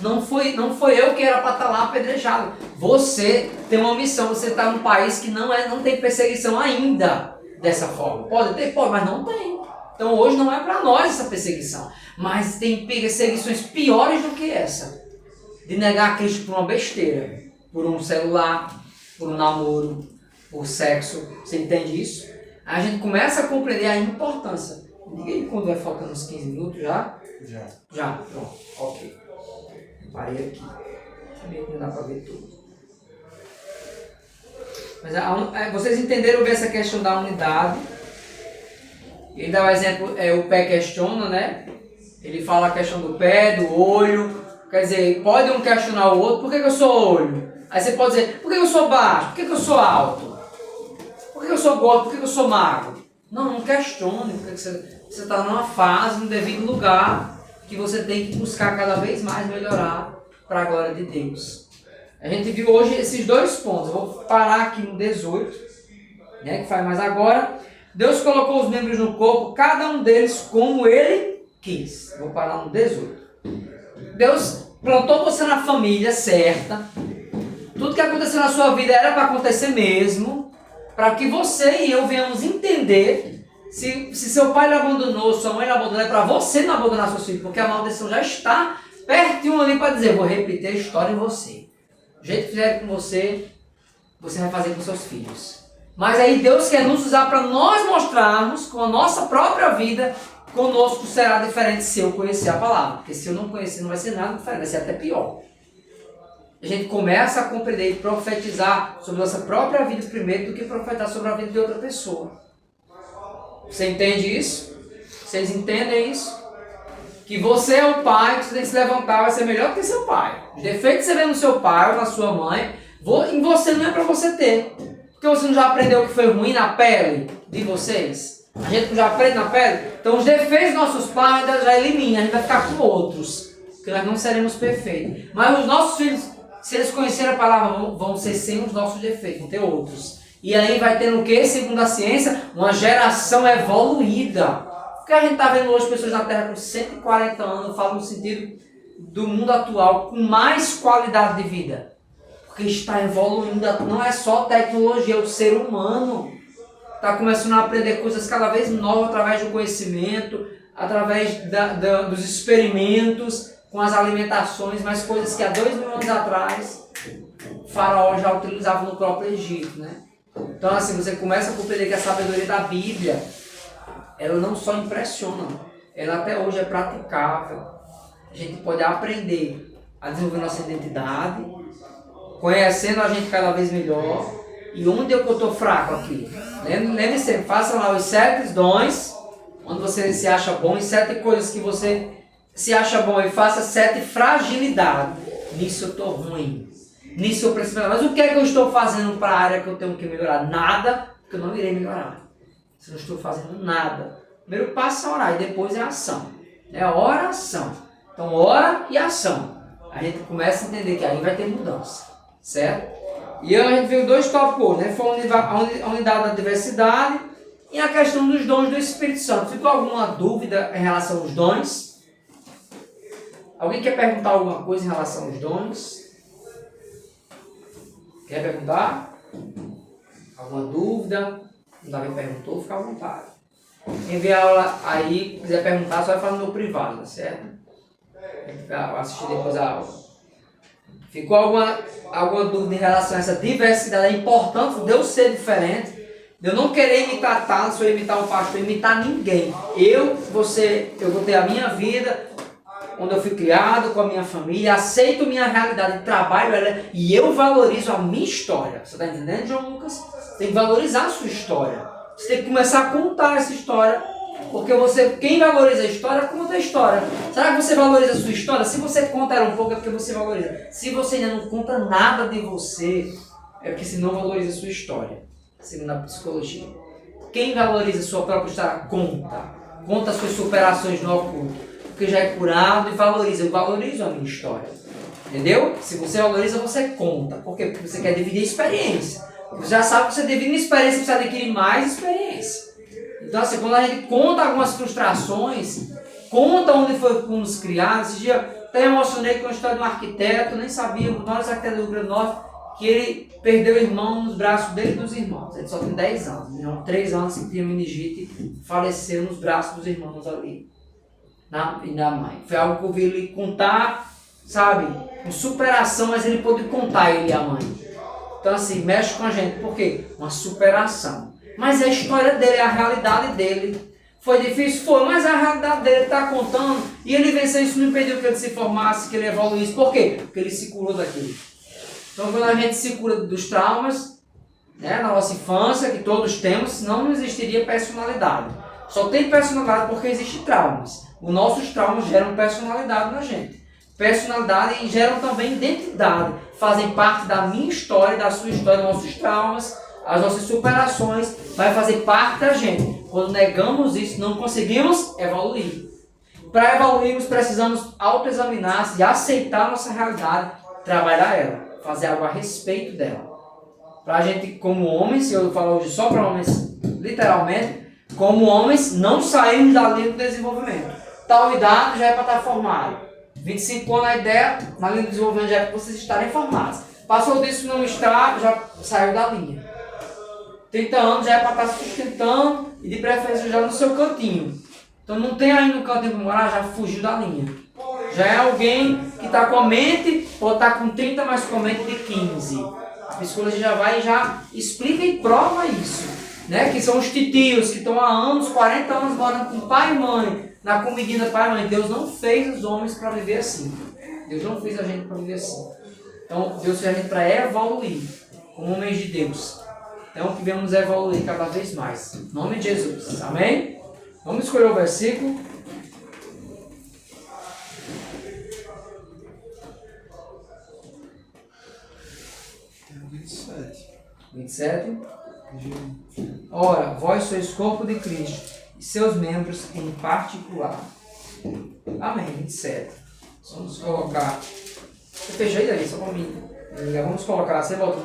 Não foi eu que era para estar lá apedrejado. Você tem uma missão, você está num país que não tem perseguição ainda dessa forma. Pode ter, pode, mas não tem. Então hoje não é para nós essa perseguição. Mas tem perseguições piores do que essa. De negar a Cristo por uma besteira, por um celular, por um namoro, por sexo. Você entende isso? Aí a gente começa a compreender a importância. Diga aí quando vai faltando uns 15 minutos já? Já. Já, pronto, ok. Parei aqui. Sabia que não dá para ver tudo. Mas vocês entenderam bem essa questão da unidade? Ele dá o exemplo, o pé questiona, né? Ele fala a questão do pé, do olho. Quer dizer, pode um questionar o outro, por que eu sou olho? Aí você pode dizer, por que eu sou baixo? Por que eu sou alto? Por que eu sou gordo? Por que eu sou magro? Não questione, porque você está numa fase, num devido lugar, que você tem que buscar cada vez mais melhorar para a glória de Deus. A gente viu hoje esses dois pontos. Eu vou parar aqui no 18, né, que faz mais agora. Deus colocou os membros no corpo, cada um deles como Ele quis. Vou parar no 18. Deus plantou você na família certa. Tudo que aconteceu na sua vida era para acontecer mesmo, para que você e eu venhamos entender se seu pai lhe abandonou, sua mãe lhe abandonou, é para você não abandonar seus filhos, porque a maldição já está pertinho ali para dizer, vou repetir a história em você. O jeito que fizer com você, você vai fazer com seus filhos. Mas aí Deus quer nos usar para nós mostrarmos com a nossa própria vida, conosco será diferente se eu conhecer a palavra. Porque se eu não conhecer, não vai ser nada diferente, vai ser até pior. A gente começa a compreender e profetizar sobre a nossa própria vida primeiro do que profetizar sobre a vida de outra pessoa. Você entende isso? Vocês entendem isso? Que você é o pai, que você tem que se levantar, vai ser melhor do que seu pai. Os defeitos que você vê no seu pai ou na sua mãe, em você não é para você ter. Porque você não já aprendeu o que foi ruim na pele de vocês? A gente não já aprende na pele? Então os defeitos dos nossos pais já elimina, a gente vai ficar com outros. Porque nós não seremos perfeitos. Mas os nossos filhos, se eles conhecerem a palavra, vão ser sem os nossos defeitos, vão ter outros. E aí vai ter o que? Segundo a ciência, uma geração evoluída. Porque a gente está vendo hoje pessoas na Terra com 140 anos, eu falo no sentido do mundo atual, com mais qualidade de vida. Porque está evoluindo, não é só tecnologia, o ser humano está começando a aprender coisas cada vez novas através do conhecimento, através dos experimentos, com as alimentações, mas coisas que há 2000 anos atrás o faraó já utilizava no próprio Egito, né? Então assim, você começa a compreender que a sabedoria da Bíblia, ela não só impressiona, ela até hoje é praticável. A gente pode aprender a desenvolver nossa identidade, conhecendo a gente cada vez melhor. E onde é que eu estou fraco aqui? Lembre sempre, faça lá os 7 dons, onde você se acha bom, e 7 coisas que você se acha bom, e faça 7 fragilidades. Nisso eu estou ruim. Nisso eu preciso melhorar. Mas o que é que eu estou fazendo para a área que eu tenho que melhorar? Nada, porque eu não irei melhorar. Se eu não estou fazendo nada. Primeiro passo é orar e depois é ação. É oração. Então ora e ação. A gente começa a entender que aí vai ter mudança. Certo? E a gente viu 2 tópicos, né? Foi a unidade da diversidade e a questão dos dons do Espírito Santo. Ficou alguma dúvida em relação aos dons? Alguém quer perguntar alguma coisa em relação aos dons? Quer perguntar? Alguma dúvida? O Davi perguntou, fica à vontade. Quem vê a aula aí, quiser perguntar, só vai falar no meu privado, tá certo? Vai assistir depois a aula. Ficou alguma dúvida em relação a essa diversidade? É importante Deus ser diferente. Eu não querer imitar tanto, se eu imitar um pastor, imitar ninguém. Eu vou ter a minha vida, onde eu fui criado, com a minha família, aceito minha realidade, trabalho ela, e eu valorizo a minha história. Você está entendendo, João Lucas? Você tem que valorizar a sua história. Você tem que começar a contar essa história. Porque quem valoriza a história, conta a história. Será que você valoriza a sua história? Se você conta ela um pouco, é porque você valoriza. Se você ainda não conta nada de você, é porque você não valoriza a sua história. Segundo a psicologia. Quem valoriza a sua própria história, conta. Conta as suas superações no oculto. Porque já é curado e valoriza. Eu valorizo a minha história. Entendeu? Se você valoriza, você conta. Por quê? Porque você quer dividir experiência. Você já sabe que você divide experiência, você precisa adquirir mais experiência. Então, assim, quando a gente conta algumas frustrações, conta onde fomos criados. Esse dia até emocionei com a história de um arquiteto, nem sabia, o nosso arquiteto do Rio Grande do Norte, que ele perdeu o irmão nos braços dele e dos irmãos. Ele só tem 10 anos, 3 anos que tinha meningite, faleceu nos braços dos irmãos ali, e da mãe. Foi algo que eu vi ele contar, sabe, com superação, mas ele pôde contar, ele e a mãe. Então, assim, mexe com a gente. Por quê? Uma superação. Mas a história dele, a realidade dele. Foi difícil? Foi, mas a realidade dele está contando. E ele venceu, isso não impediu que ele se formasse, que ele evoluísse. Por quê? Porque ele se curou daquilo. Então, quando a gente se cura dos traumas, né, na nossa infância, que todos temos, senão não existiria personalidade. Só tem personalidade porque existem traumas. Os nossos traumas geram personalidade na gente. Personalidade e geram também identidade. Fazem parte da minha história, da sua história, dos nossos traumas, as nossas superações. Vai fazer parte da gente. Quando negamos isso, não conseguimos evoluir. Para evoluirmos, precisamos autoexaminar e aceitar a nossa realidade, trabalhar ela, fazer algo a respeito dela. Para a gente, como homens, se eu falo hoje só para homens, literalmente, como homens, não sairmos da linha do desenvolvimento. Tal idade já é para estar formado. 25 anos a ideia, na linha do desenvolvimento já é para vocês estarem formados. Passou disso não está, já saiu da linha. 30 anos já é para estar sustentando e de preferência já no seu cantinho. Então não tem aí no cantinho para morar, já fugiu da linha. Já é alguém que está com a mente, pode estar com 30, mas com a mente de 15. A psicologia já vai e já explica e prova isso. Né? Que são os titios que estão há anos, 40 anos morando com pai e mãe, na comidinha do pai e mãe. Deus não fez os homens para viver assim. Deus não fez a gente para viver assim. Então Deus fez a gente para evoluir como homens de Deus. Então que venhamos evoluir cada vez mais. Em nome de Jesus. Amém? Vamos escolher o versículo. Tem 27. 27. Ora, vós sois corpo de Cristo e seus membros em particular. Amém. 27. Vamos colocar. Você fechou aí, só para mim. Vamos colocar. Você volta.